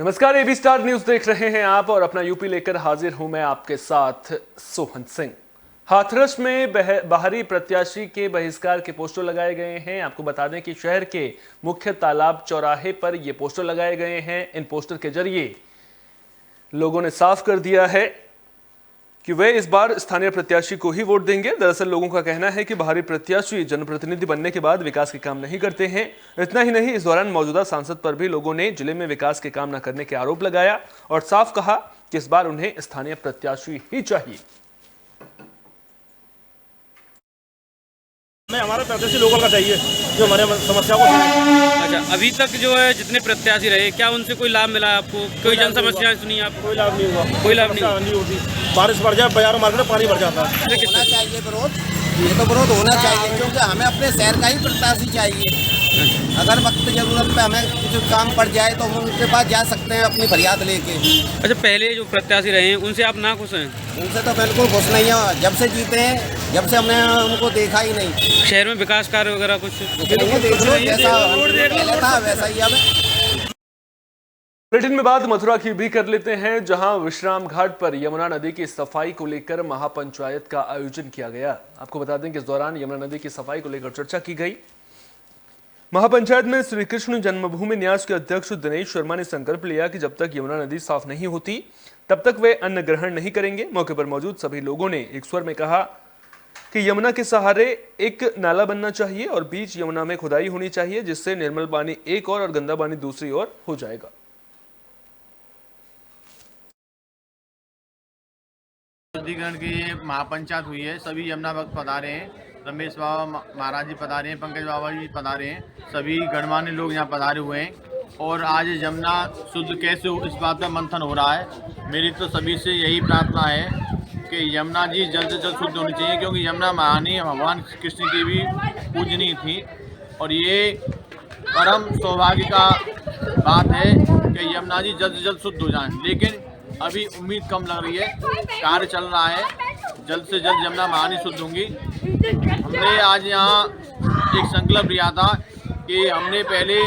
नमस्कार, AB star news देख रहे हैं आप और अपना यूपी लेकर हाजिर हूं मैं आपके साथ सोहन सिंह। हाथरस में बाहरी प्रत्याशी के बहिष्कार के पोस्टर लगाए गए हैं। आपको बता दें कि शहर के मुख्य तालाब चौराहे पर ये पोस्टर लगाए गए हैं। इन पोस्टर के जरिए लोगों ने साफ कर दिया है कि वे इस बार स्थानीय प्रत्याशी को ही वोट देंगे। दरअसल लोगों का कहना है कि बाहरी प्रत्याशी जनप्रतिनिधि बनने के बाद विकास के काम नहीं करते हैं। इतना ही नहीं, इस दौरान मौजूदा सांसद पर भी लोगों ने जिले में विकास के काम न करने के आरोप लगाया और साफ कहा कि इस बार उन्हें स्थानीय प्रत्याशी ही चाहिए। हमारा प्रत्याशी लोकल का चाहिए जो हमारे समस्या को अच्छा, अभी तक जो है जितने प्रत्याशी रहे, क्या उनसे कोई लाभ मिला आपको? कोई जन समस्या सुनी आप? कोई लाभ नहीं हुआ, कोई लाभ नहीं होती। बारिश बढ़ जाए, बाजार मार्केट में पानी भर जाता है। होना चाहिए विरोध, ये तो विरोध होना चाहिए क्योंकि हमें अपने शहर का ही प्रत्याशी चाहिए। अगर वक्त जरूरत पे हमें कुछ काम पड़ जाए तो हम उनके पास जा सकते हैं अपनी फरियाद लेके। अच्छा, पहले जो प्रत्याशी रहे हैं उनसे आप ना खुश हैं? उनसे तो बिल्कुल खुश नहीं है। जब से जीते हैं, जब से हमने उनको देखा ही नहीं। शहर में विकास कार्य वगैरह कुछ देख लो, जैसा पहले था वैसा ही अब। बुलेटिन में बात मथुरा की भी कर लेते हैं, जहां विश्राम घाट पर यमुना नदी की सफाई को लेकर महापंचायत का आयोजन किया गया। आपको बता दें कि इस दौरान यमुना नदी की सफाई को लेकर चर्चा की गई। महापंचायत में श्री कृष्ण जन्मभूमि न्यास के अध्यक्ष दिनेश शर्मा ने संकल्प लिया कि जब तक यमुना नदी साफ नहीं होती तब तक वे अन्न ग्रहण नहीं करेंगे। मौके पर मौजूद सभी लोगों ने एक स्वर में कहा कि यमुना के सहारे एक नाला बनना चाहिए और बीच यमुना में खुदाई होनी चाहिए, जिससे निर्मल पानी एक और गंदा पानी दूसरी ओर हो जाएगा। शुद्धिकरण की ये महापंचायत हुई है। सभी यमुना भक्त पधारे हैं, रमेश बाबा महाराज जी पधारे हैं, पंकज बाबा जी पधारे हैं, सभी गणमान्य लोग यहाँ पधारे हुए हैं। और आज यमुना शुद्ध कैसे हो इस बात का मंथन हो रहा है। मेरी तो सभी से यही प्रार्थना है कि यमुना जी जल्द से जल्द शुद्ध होनी चाहिए, क्योंकि यमुना महानी भगवान कृष्ण की भी पूजनीय थी। और ये परम सौभाग्य का बात है कि यमुना जी जल्द से जल्द शुद्ध हो जाएं। लेकिन अभी उम्मीद कम लग रही है, कार्य चल रहा है, जल्द से जल्द यमुना महानी शुद्ध होंगी। हमने आज यहाँ एक संकल्प लिया था कि हमने पहले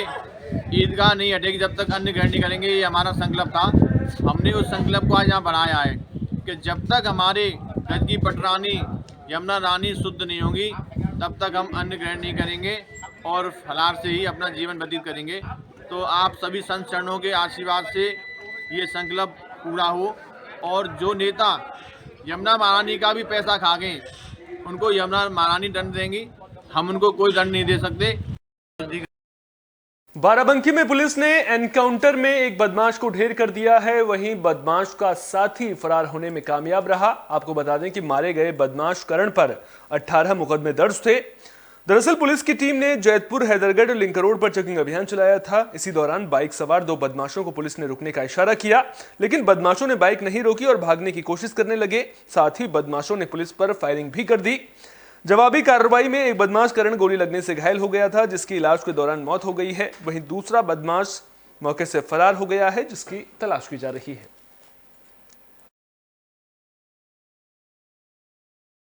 ईदगाह नहीं हटेगी जब तक अन्न ग्रहण नहीं करेंगे, ये हमारा संकल्प था। हमने उस संकल्प को आज यहाँ बढ़ाया है कि जब तक हमारे गज की पटरानी यमुना रानी शुद्ध नहीं होगी तब तक हम अन्न ग्रहण नहीं करेंगे और फलाहार से ही अपना जीवन व्यतीत करेंगे। तो आप सभी संत चरणों के आशीर्वाद से ये संकल्प पूरा हो और जो नेता यमुना महारानी का भी पैसा खा गए उनको यमुना महारानी दंड देंगी, हम उनको कोई दंड नहीं दे सकते। बाराबंकी में पुलिस ने एनकाउंटर में एक बदमाश को ढेर कर दिया है। वहीं बदमाश का साथी फरार होने में कामयाब रहा। आपको बता दें कि मारे गए बदमाश करण पर 18 मुकदमे दर्ज थे। दरअसल पुलिस की टीम ने जैतपुर हैदरगढ़ लिंक रोड पर चेकिंग अभियान चलाया था। इसी दौरान बाइक सवार 2 बदमाशों को पुलिस ने रुकने का इशारा किया, लेकिन बदमाशों ने बाइक नहीं रोकी और भागने की कोशिश करने लगे। साथ ही बदमाशों ने पुलिस पर फायरिंग भी कर दी। जवाबी कार्रवाई में एक बदमाश करण गोली लगने से घायल हो गया था, जिसकी इलाज के दौरान मौत हो गई है। वहीं दूसरा बदमाश मौके से फरार हो गया है, जिसकी तलाश की जा रही है।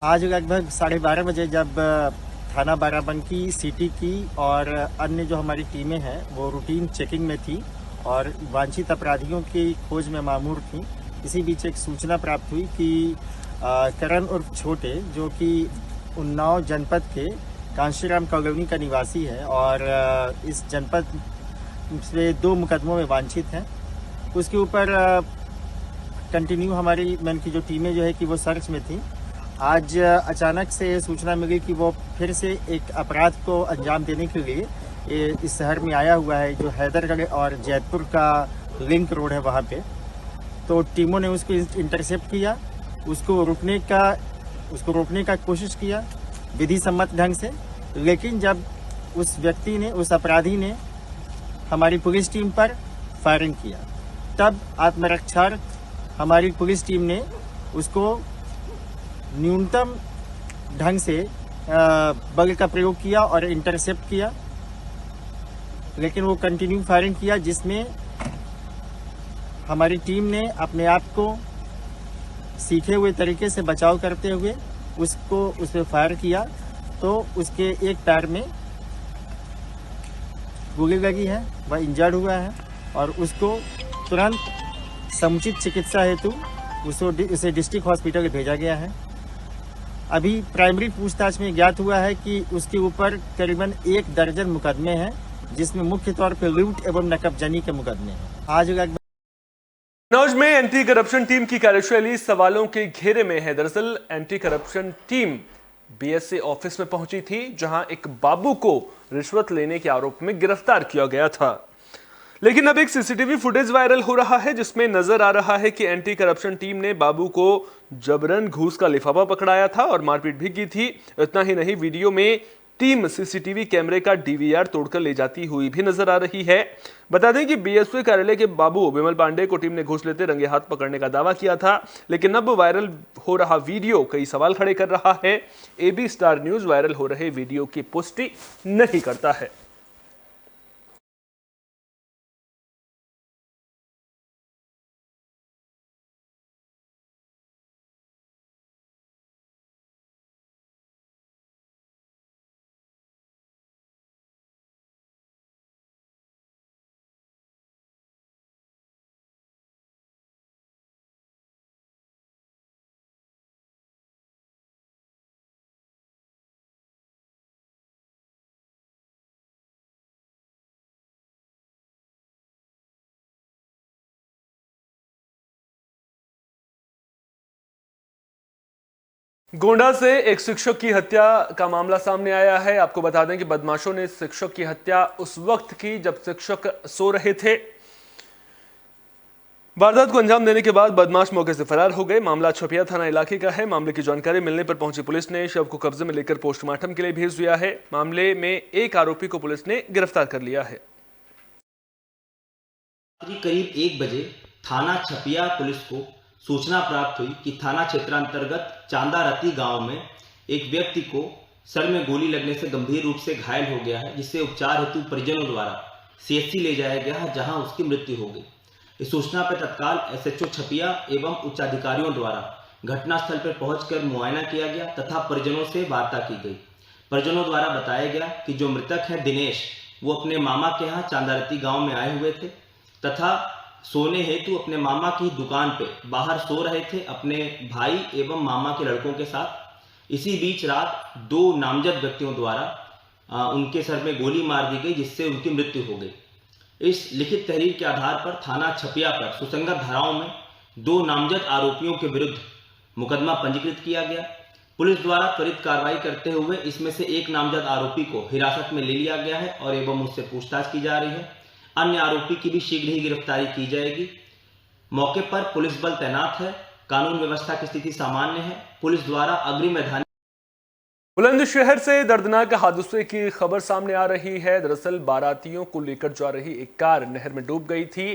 आज लगभग 12:30 बजे जब थाना बाराबंकी सिटी की और अन्य जो हमारी टीमें हैं वो रूटीन चेकिंग में थी और वांछित अपराधियों की खोज में मामूर थी। इसी बीच एक सूचना प्राप्त हुई कि करण उर्फ छोटे, जो कि उन्नाव जनपद के कांशीराम कॉलोनी का निवासी है और इस जनपद से 2 मुकदमों में वांछित हैं, उसके ऊपर कंटिन्यू हमारी मैन की जो टीमें जो है कि वो सर्च में थी। आज अचानक से सूचना मिली कि वो फिर से एक अपराध को अंजाम देने के लिए इस शहर में आया हुआ है, जो हैदरगढ़ और जैतपुर का लिंक रोड है वहाँ पे। तो टीमों ने उसको इंटरसेप्ट किया, उसको रोकने का कोशिश किया विधि सम्मत ढंग से। लेकिन जब उस अपराधी ने हमारी पुलिस टीम पर फायरिंग किया, तब आत्मरक्षार्थ हमारी पुलिस टीम ने उसको न्यूनतम ढंग से बल का प्रयोग किया और इंटरसेप्ट किया। लेकिन वो कंटिन्यू फायरिंग किया, जिसमें हमारी टीम ने अपने आप को सीखे हुए तरीके से बचाव करते हुए उस पर फायर किया। तो उसके एक पैर में गोली लगी है, वह इंजर्ड हुआ है और उसको तुरंत समुचित चिकित्सा हेतु उसे डिस्ट्रिक्ट हॉस्पिटल भेजा गया है। अभी प्राइमरी पूछताछ में ज्ञात हुआ है कि उसके ऊपर करीबन 1 दर्जन मुकदमे हैं, जिसमें मुख्य तौर पर लूट एवं नकबजनी के मुकदमे हैं। आज कन्नौज में एंटी करप्शन टीम की कार्यशैली सवालों के घेरे में है। दरअसल anti corruption team BSA office में पहुंची थी, जहां एक बाबू को रिश्वत लेने के आरोप में गिरफ्तार किया गया था। लेकिन अब एक सीसीटीवी फुटेज वायरल हो रहा है, जिसमें नजर आ रहा है कि एंटी करप्शन टीम ने बाबू को जबरन घूस का लिफाफा पकड़ाया था और मारपीट भी की थी। इतना ही नहीं, वीडियो में टीम सीसीटीवी कैमरे का डीवीआर तोड़कर ले जाती हुई भी नजर आ रही है। बता दें कि बीएसए कार्यालय के बाबू विमल पांडे को टीम ने घूस लेते रंगे हाथ पकड़ने का दावा किया था, लेकिन अब वायरल हो रहा वीडियो कई सवाल खड़े कर रहा है। एबी स्टार न्यूज वायरल हो रहे वीडियो की पुष्टि नहीं करता है। गोंडा से एक शिक्षक की हत्या का मामला सामने आया है। आपको बता दें कि बदमाशों ने शिक्षक की हत्या उस वक्त की जब शिक्षक सो रहे थे। वारदात को अंजाम देने के बाद बदमाश मौके से फरार हो गए। मामला छपिया थाना इलाके का है। मामले की जानकारी मिलने पर पहुंची पुलिस ने शव को कब्जे में लेकर पोस्टमार्टम के लिए भेज दिया है। मामले में एक आरोपी को पुलिस ने गिरफ्तार कर लिया है। करीब 1 बजे थाना छपिया पुलिस को सूचना प्राप्त हुई कि थाना क्षेत्रांतर्गत चांदारती गांव में एक व्यक्ति को सर में गोली लगने से गंभीर रूप से घायल हो गया है, जिससे उपचार हेतु परिजनों द्वारा सीएचसी ले जाया गया है, जहां उसकी मृत्यु हो गई। इस सूचना पर तत्काल एसएचओ छपिया एवं उच्च अधिकारियों द्वारा घटनास्थल पर पहुंचकर मुआयना किया गया तथा परिजनों से वार्ता की गई। परिजनों द्वारा बताया गया कि जो मृतक है दिनेश, वो अपने मामा के यहाँ चांदारती गाँव में आए हुए थे तथा सोने हेतु अपने मामा की दुकान पे बाहर सो रहे थे अपने भाई एवं मामा के लड़कों के साथ। इसी बीच रात 2 नामजद व्यक्तियों द्वारा उनके सर में गोली मार दी गई, जिससे उनकी मृत्यु हो गई। इस लिखित तहरीर के आधार पर थाना छपिया पर सुसंगत धाराओं में 2 नामजद आरोपियों के विरुद्ध मुकदमा पंजीकृत किया गया। पुलिस द्वारा त्वरित कार्रवाई करते हुए इसमें से एक नामजद आरोपी को हिरासत में ले लिया गया है और एवं उससे पूछताछ की जा रही है। अन्य आरोपी की भी शीघ्र ही गिरफ्तारी की जाएगी। मौके पर पुलिस बल तैनात है। कानून व्यवस्था की स्थिति सामान्य है। पुलिस द्वारा अग्रिम मैदान। बुलंदशहर से दर्दनाक हादसे की खबर सामने आ रही है। दरअसल बारातियों को लेकर जा रही एक कार नहर में डूब गई थी।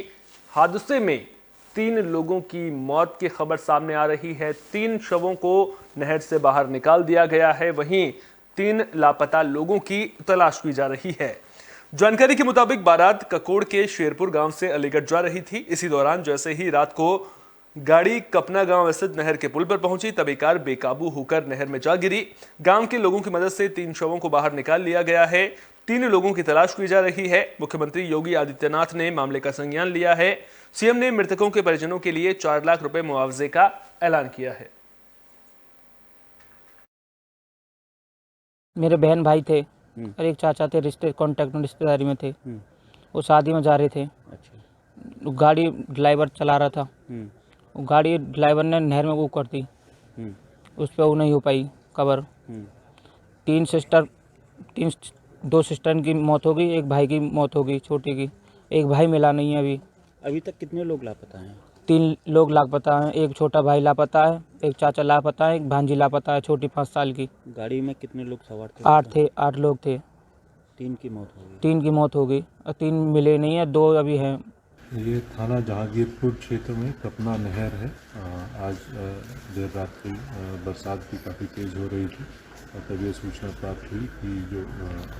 हादसे में 3 लोगों की मौत की खबर सामने आ रही है। 3 शवों को नहर से बाहर निकाल दिया गया है। वहीं 3 लापता लोगों की तलाश की जा रही है। जानकारी के मुताबिक बारात ककोड़ के शेरपुर गांव से अलीगढ़ जा रही थी। इसी दौरान जैसे ही रात को गाड़ी कपना गांव स्थित नहर के पुल पर पहुंची, तभी कार बेकाबू होकर नहर में जा गिरी। गांव के लोगों की मदद से 3 शवों को बाहर निकाल लिया गया है। 3 लोगों की तलाश की जा रही है। मुख्यमंत्री योगी आदित्यनाथ ने मामले का संज्ञान लिया है। सीएम ने मृतकों के परिजनों के लिए 4 लाख रुपए मुआवजे का ऐलान किया है। मेरे बहन भाई थे और एक चाचा थे, कॉन्टैक्ट में रिश्तेदारी में थे। वो शादी में जा रहे थे। गाड़ी ड्राइवर चला रहा था। गाड़ी ड्राइवर ने नहर में वो कर दी, उस पर वो नहीं हो पाई कवर। 2 सिस्टर की मौत हो गई, एक भाई की मौत हो गई छोटी की। एक भाई मिला नहीं है अभी तक। कितने लोग लापता हैं? 3 लोग लापता हैं। एक छोटा भाई लापता है, एक चाचा लापता है, एक भांजी लापता है छोटी 5 साल की। गाड़ी में कितने लोग सवार थे? 8 लोग थे। 3 की मौत हो गई और 3 मिले नहीं है, 2 अभी हैं। ये थाना जहांगीरपुर क्षेत्र में कपना नहर है। आज देर रात्रि बरसात भी काफ़ी तेज़ हो रही थी और तभी ये सूचना प्राप्त हुई कि जो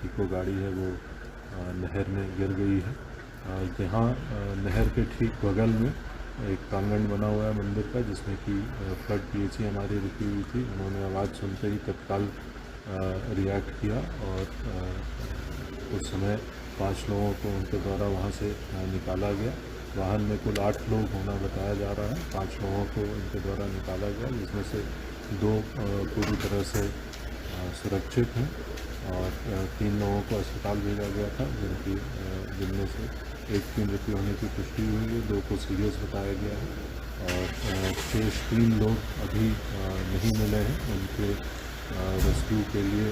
इको गाड़ी है वो नहर में गिर गई है। यहाँ नहर के ठीक बगल में एक प्रांगण बना हुआ है मंदिर का, जिसमें कि फ्लड पीएचई हमारी रुकी हुई थी। उन्होंने आवाज़ सुनते ही तत्काल रिएक्ट किया और उस समय 5 लोगों को उनके द्वारा वहाँ से निकाला गया वाहन में कुल 8 लोग होना बताया जा रहा है। 5 लोगों को इनके द्वारा निकाला गया, जिसमें से 2 पूरी तरह से सुरक्षित हैं और 3 लोगों को अस्पताल भेजा गया था, जिनमें से एक की मृत्यु होने की पुष्टि हुई है, 2 को सीरियस बताया गया है और शेष 3 लोग अभी नहीं मिले हैं। उनके रेस्क्यू के लिए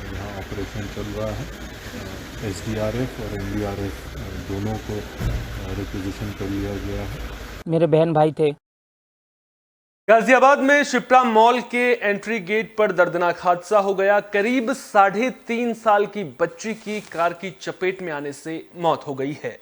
यहाँ ऑपरेशन चल रहा है। SDRF और NDRF दोनों को रिक्विजिशन कर लिया गया है। मेरे बहन भाई थे। गाजियाबाद में शिप्रा मॉल के एंट्री गेट पर दर्दनाक हादसा हो गया। करीब 3.5 साल की बच्ची की कार की चपेट में आने से मौत हो गई है।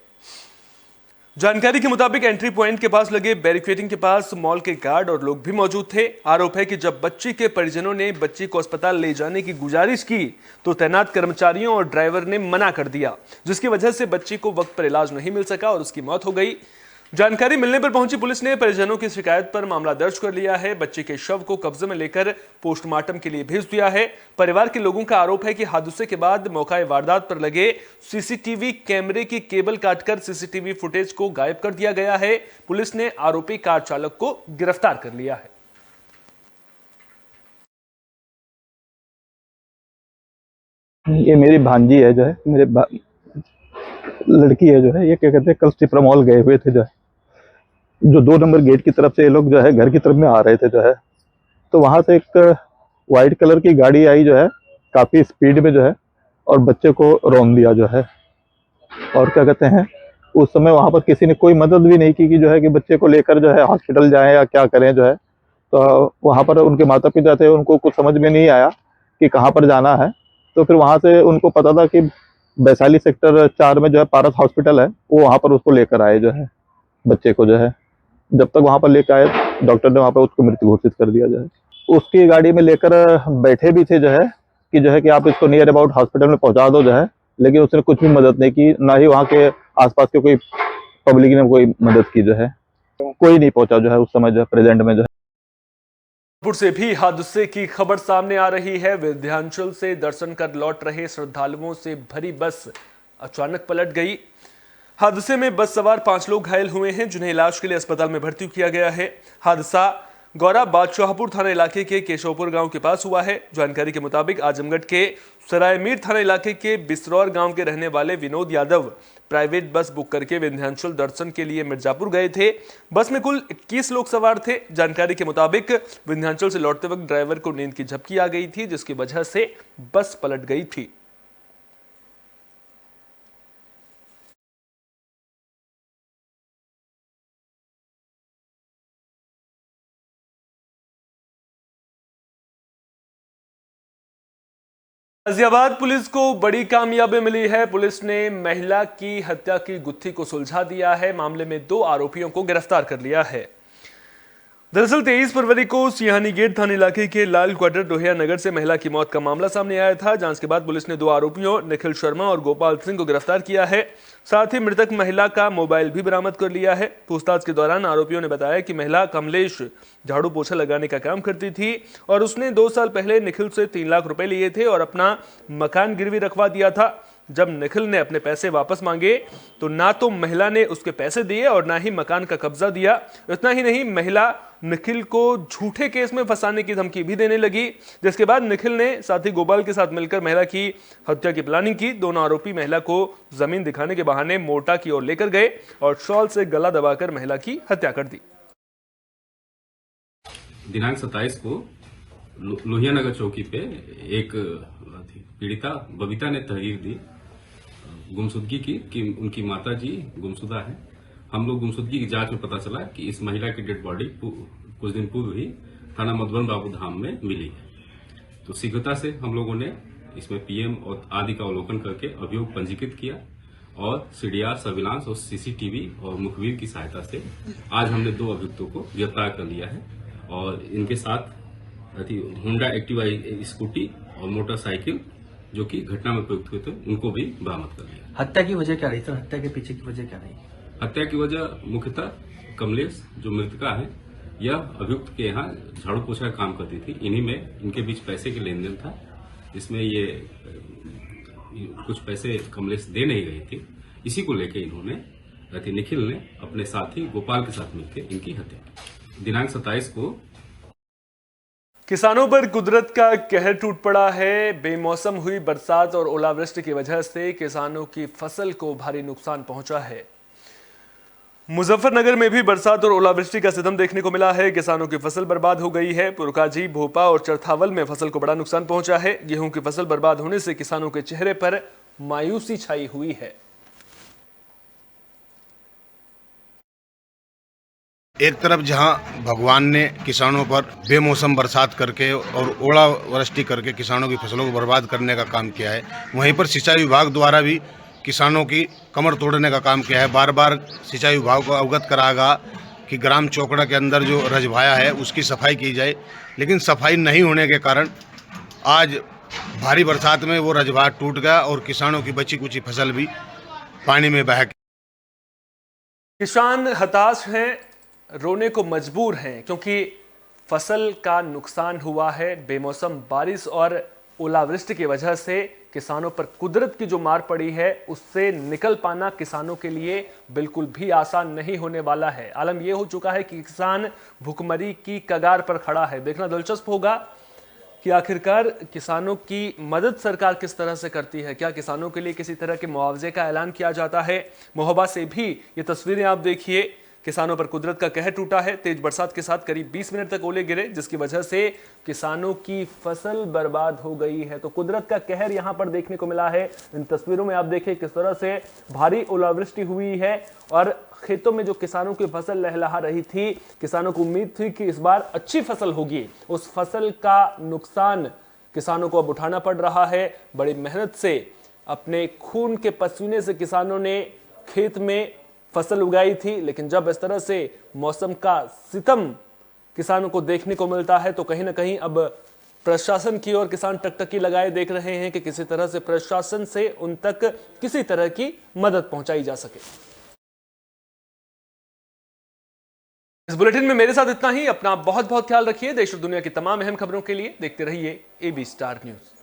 जानकारी के मुताबिक एंट्री पॉइंट के पास लगे बैरिकेडिंग के पास मॉल के गार्ड और लोग भी मौजूद थे। आरोप है कि जब बच्ची के परिजनों ने बच्ची को अस्पताल ले जाने की गुजारिश की तो तैनात कर्मचारियों और ड्राइवर ने मना कर दिया, जिसकी वजह से बच्ची को वक्त पर इलाज नहीं मिल सका और उसकी मौत हो गई। जानकारी मिलने पर पहुंची पुलिस ने परिजनों की शिकायत पर मामला दर्ज कर लिया है। बच्चे के शव को कब्जे में लेकर पोस्टमार्टम के लिए भेज दिया है। परिवार के लोगों का आरोप है कि हादसे के बाद मौका वारदात पर लगे सीसीटीवी कैमरे की केबल काटकर सीसीटीवी फुटेज को गायब कर दिया गया है। पुलिस ने आरोपी कार चालक को गिरफ्तार कर लिया है। ये मेरी भांजी है, जो है मेरे लड़की है, जो है ये क्या कहते हैं, कल शिप्रा मॉल गए हुए थे, जो 2 नंबर गेट की तरफ से ये लोग जो है घर की तरफ में आ रहे थे, जो है तो वहां से एक वाइट कलर की गाड़ी आई, जो है काफी स्पीड में, जो है और बच्चे को रौंद दिया, जो है। और क्या कहते हैं, उस समय वहां पर किसी ने कोई मदद भी नहीं की कि जो है कि बच्चे को लेकर जो है हॉस्पिटल जाएं या क्या करें, जो है। तो वहां पर उनके माता पिता थे, उनको कुछ समझ में नहीं आया कि कहाँ पर जाना है। तो फिर वहां से उनको पता था कि वैशाली सेक्टर 4 में जो है पारस हॉस्पिटल है, वो वहां पर उसको लेकर आए, जो है बच्चे को, जो है। जब तक वहां पर लेकर आए, डॉक्टर ने वहां पर उसको मृत्यु घोषित कर दिया, जो है। उसकी गाड़ी में लेकर बैठे भी थे, जो है कि आप इसको नियर अबाउट हॉस्पिटल में पहुंचा दो, जो है। लेकिन उसने कुछ भी मदद नहीं की, ना ही वहाँ के आसपास के कोई पब्लिक ने कोई मदद की, जो है। कोई नहीं पहुंचा, जो है उस समय, जो है प्रेजेंट में, जो है। से भी हादसे की खबर सामने आ रही है। विंध्याचल से दर्शन कर लौट रहे श्रद्धालुओं से भरी बस अचानक पलट गई। हादसे में बस सवार 5 लोग घायल हुए हैं, जिन्हें इलाज के लिए अस्पताल में भर्ती किया गया है। हादसा गौरा बादशाहपुर थाना इलाके के केशवपुर गांव के पास हुआ है। जानकारी के मुताबिक आजमगढ़ के सरायमीर थाना इलाके के बिसरौर गांव के रहने वाले Vinod Yadav private bus book करके विंध्याचल दर्शन के लिए मिर्जापुर गए थे। बस में कुल 21 लोग सवार थे। जानकारी के मुताबिक विंध्याचल से लौटते वक्त ड्राइवर को नींद की झपकी आ गई थी, जिसकी वजह से बस पलट गई थी। गाजियाबाद पुलिस को बड़ी कामयाबी मिली है। पुलिस ने महिला की हत्या की गुत्थी को सुलझा दिया है। मामले में 2 आरोपियों को गिरफ्तार कर लिया है। दरअसल 23 फरवरी को सिहानी गेट थाना इलाके के लाल क्वार्टर डोहिया नगर से महिला की मौत का मामला सामने आया था। जांच के बाद पुलिस ने 2 आरोपियों निखिल शर्मा और गोपाल सिंह को गिरफ्तार किया है। साथ ही मृतक महिला का मोबाइल भी बरामद कर लिया है। पूछताछ के दौरान आरोपियों ने बताया कि महिला कमलेश झाड़ू पोछा लगाने का काम करती थी और उसने 2 साल पहले निखिल से 3 लाख रुपए लिए थे और अपना मकान गिरवी रखवा दिया था। जब निखिल ने अपने पैसे वापस मांगे तो ना तो महिला ने उसके पैसे दिए और ना ही मकान का कब्जा दिया। इतना ही नहीं, महिला निखिल को झूठे केस में फंसाने की धमकी भी देने लगी, जिसके बाद निखिल ने साथी गोपाल के साथ मिलकर महिला की हत्या की प्लानिंग की। दोनों आरोपी महिला को जमीन दिखाने के बहाने मोटा की ओर लेकर गए और शॉल से गला दबाकर महिला की हत्या कर दी। दिनांक 27 को लोहिया नगर चौकी पे एक पीड़िता बबीता ने तहरीर दी गुमशुदगी की कि उनकी माता जी गुमशुदा है। हम लोग गुमशुदगी की जांच में पता चला कि इस महिला की डेड बॉडी कुछ दिन पूर्व ही थाना मधुबन बाबू धाम में मिली है। तो शीघ्रता से हम लोगों ने इसमें पीएम और आदि का अवलोकन करके अभियोग पंजीकृत किया और सीडीआर सर्विलांस और सीसीटीवी और मुखबिर की सहायता से आज हमने 2 अभियुक्तों को गिरफ्तार कर लिया है और इनके साथ होंडा एक्टिवा स्कूटी और मोटरसाइकिल जो कि घटना में प्रयुक्त हुए थे उनको भी बरामद कर लिया। हत्या की वजह क्या रही सर? हत्या के पीछे की वजह क्या रही? हत्या की वजह मुख्यतः कमलेश जो मृतका है यह अभियुक्त के यहाँ झाड़ू पोछा का काम करती थी। इन्हीं में इनके बीच पैसे के लेन देन था। इसमें ये कुछ पैसे कमलेश दे नहीं रही थी, इसी को लेकर इन्होंने रति निखिल ने अपने साथी गोपाल के साथ मिलकर इनकी हत्या की। दिनांक 27 को किसानों पर कुदरत का कहर टूट पड़ा है। बेमौसम हुई बरसात और ओलावृष्टि की वजह से किसानों की फसल को भारी नुकसान पहुंचा है। मुजफ्फरनगर में भी बरसात और ओलावृष्टि का सितम देखने को मिला है। किसानों की फसल बर्बाद हो गई है। पुरकाजी, भोपा और चरथावल में फसल को बड़ा नुकसान पहुंचा है। गेहूं की फसल बर्बाद होने से किसानों के चेहरे पर मायूसी छाई हुई है। एक तरफ जहां भगवान ने किसानों पर बेमौसम बरसात करके और ओलावृष्टि करके किसानों की फसलों को बर्बाद करने का काम किया है, वहीं पर सिंचाई विभाग द्वारा भी किसानों की कमर तोड़ने का काम किया है। बार बार सिंचाई विभाग को अवगत करागा कि ग्राम चौकड़ा के अंदर जो रजभाया है उसकी सफाई की जाए, लेकिन सफाई नहीं होने के कारण आज भारी बरसात में वो रजभा टूट गया और किसानों की बची कुची फसल भी पानी में बह गई। किसान हताश हैं, रोने को मजबूर हैं, क्योंकि फसल का नुकसान हुआ है। बेमौसम बारिश और ओलावृष्टि की वजह से किसानों पर कुदरत की जो मार पड़ी है उससे निकल पाना किसानों के लिए बिल्कुल भी आसान नहीं होने वाला है। आलम यह हो चुका है कि किसान भुखमरी की कगार पर खड़ा है। देखना दिलचस्प होगा कि आखिरकार किसानों की मदद सरकार किस तरह से करती है। क्या किसानों के लिए किसी तरह के मुआवजे का ऐलान किया जाता है। महोबा से भी ये तस्वीरें आप देखिए, किसानों पर कुदरत का कहर टूटा है। तेज बरसात के साथ करीब 20 मिनट तक ओले गिरे, जिसकी वजह से किसानों की फसल बर्बाद हो गई है। तो कुदरत का कहर यहां पर देखने को मिला है। इन तस्वीरों में आप देखिए किस तरह से भारी ओलावृष्टि हुई है और खेतों में जो किसानों की फसल लहलहा रही थी, किसानों को उम्मीद थी कि इस बार अच्छी फसल होगी, उस फसल का नुकसान किसानों को अब उठाना पड़ रहा है। बड़ी मेहनत से अपने खून के पसीने से किसानों ने खेत में फसल उगाई थी, लेकिन जब इस तरह से मौसम का सितम किसानों को देखने को मिलता है तो कहीं ना कहीं अब प्रशासन की ओर किसान टकटकी लगाए देख रहे हैं कि किसी तरह से प्रशासन से उन तक किसी तरह की मदद पहुंचाई जा सके। इस बुलेटिन में मेरे साथ इतना ही। अपना बहुत बहुत ख्याल रखिए। देश और दुनिया की तमाम अहम खबरों के लिए देखते रहिए AB स्टार न्यूज।